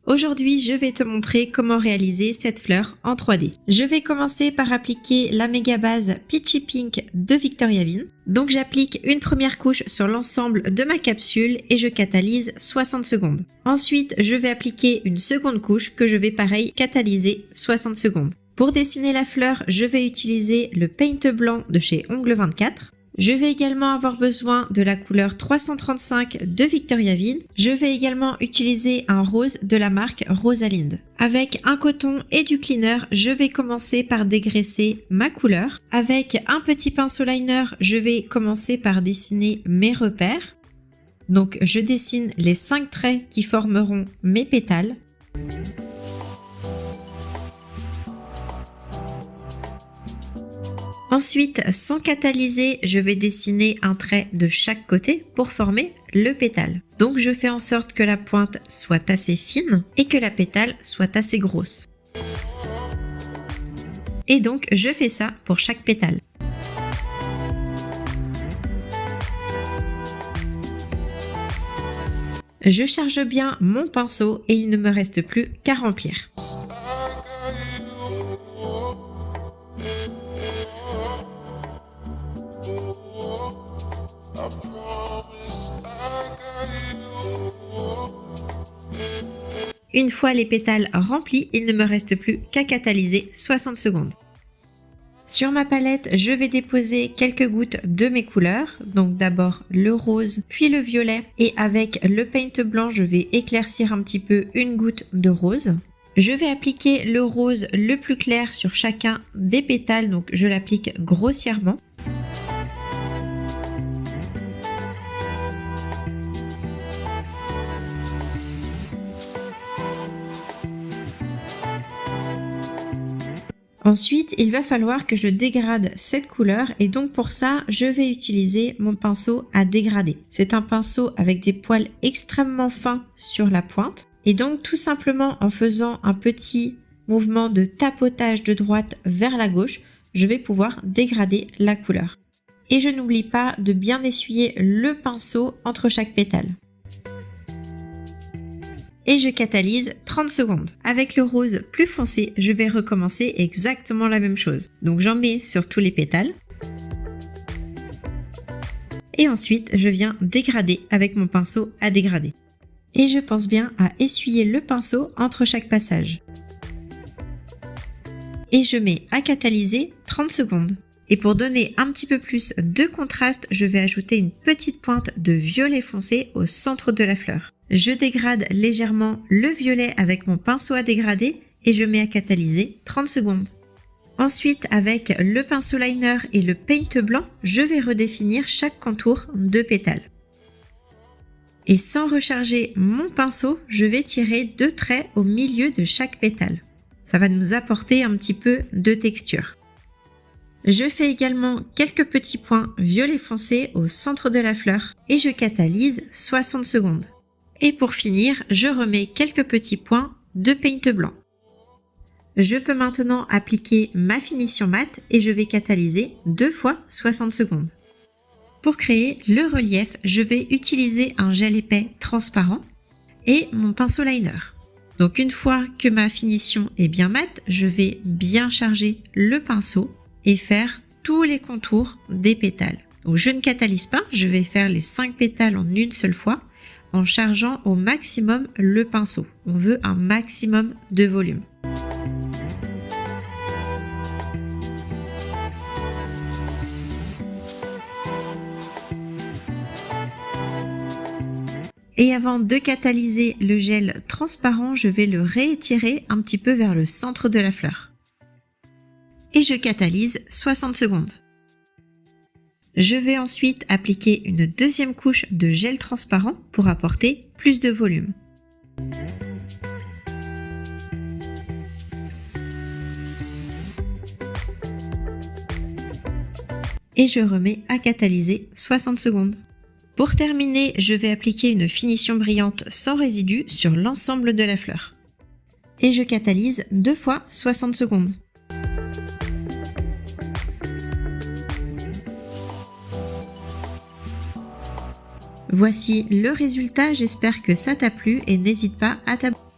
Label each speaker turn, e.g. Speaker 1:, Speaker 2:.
Speaker 1: Aujourd'hui, je vais te montrer comment réaliser cette fleur en 3D. Je vais commencer par appliquer la méga base Peachy Pink de Victoria Vin. Donc j'applique une première couche sur l'ensemble de ma capsule et je catalyse 60 secondes. Ensuite, je vais appliquer une seconde couche que je vais pareil catalyser 60 secondes. Pour dessiner la fleur, je vais utiliser le paint blanc de chez Ongle 24. Je vais également avoir besoin de la couleur 335 de Victoria Vin. Je vais également utiliser un rose de la marque Rosalind. Avec un coton et du cleaner, je vais commencer par dégraisser ma couleur. Avec un petit pinceau liner, je vais commencer par dessiner mes repères. Donc je dessine les 5 traits qui formeront mes pétales. Ensuite, sans catalyser, je vais dessiner un trait de chaque côté pour former le pétale. Donc je fais en sorte que la pointe soit assez fine et que la pétale soit assez grosse. Et donc je fais ça pour chaque pétale. Je charge bien mon pinceau et il ne me reste plus qu'à remplir. Une fois les pétales remplis, il ne me reste plus qu'à catalyser 60 secondes. Sur ma palette, je vais déposer quelques gouttes de mes couleurs. Donc d'abord le rose, puis le violet. Et avec le paint blanc, je vais éclaircir un petit peu une goutte de rose. Je vais appliquer le rose le plus clair sur chacun des pétales. Donc je l'applique grossièrement. Ensuite, il va falloir que je dégrade cette couleur et donc pour ça, je vais utiliser mon pinceau à dégrader. C'est un pinceau avec des poils extrêmement fins sur la pointe et donc tout simplement en faisant un petit mouvement de tapotage de droite vers la gauche, je vais pouvoir dégrader la couleur. Et je n'oublie pas de bien essuyer le pinceau entre chaque pétale. Et je catalyse 30 secondes. Avec le rose plus foncé, je vais recommencer exactement la même chose. Donc j'en mets sur tous les pétales. Et ensuite, je viens dégrader avec mon pinceau à dégrader. Et je pense bien à essuyer le pinceau entre chaque passage. Et je mets à catalyser 30 secondes. Et pour donner un petit peu plus de contraste, je vais ajouter une petite pointe de violet foncé au centre de la fleur. Je dégrade légèrement le violet avec mon pinceau à dégrader et je mets à catalyser 30 secondes. Ensuite, avec le pinceau liner et le paint blanc, je vais redéfinir chaque contour de pétales. Et sans recharger mon pinceau, je vais tirer 2 traits au milieu de chaque pétale. Ça va nous apporter un petit peu de texture. Je fais également quelques petits points violet foncé au centre de la fleur et je catalyse 60 secondes. Et pour finir, je remets quelques petits points de paint blanc. Je peux maintenant appliquer ma finition mat et je vais catalyser 2 fois 60 secondes. Pour créer le relief, je vais utiliser un gel épais transparent et mon pinceau liner. Donc une fois que ma finition est bien mat, je vais bien charger le pinceau et faire tous les contours des pétales. Donc je ne catalyse pas, je vais faire les 5 pétales en une seule fois en chargeant au maximum le pinceau. On veut un maximum de volume. Et avant de catalyser le gel transparent, je vais le réétirer un petit peu vers le centre de la fleur. Et je catalyse 60 secondes. Je vais ensuite appliquer une deuxième couche de gel transparent pour apporter plus de volume. Et je remets à catalyser 60 secondes. Pour terminer, je vais appliquer une finition brillante sans résidus sur l'ensemble de la fleur. Et je catalyse 2 fois 60 secondes. Voici le résultat, j'espère que ça t'a plu et n'hésite pas à t'abonner.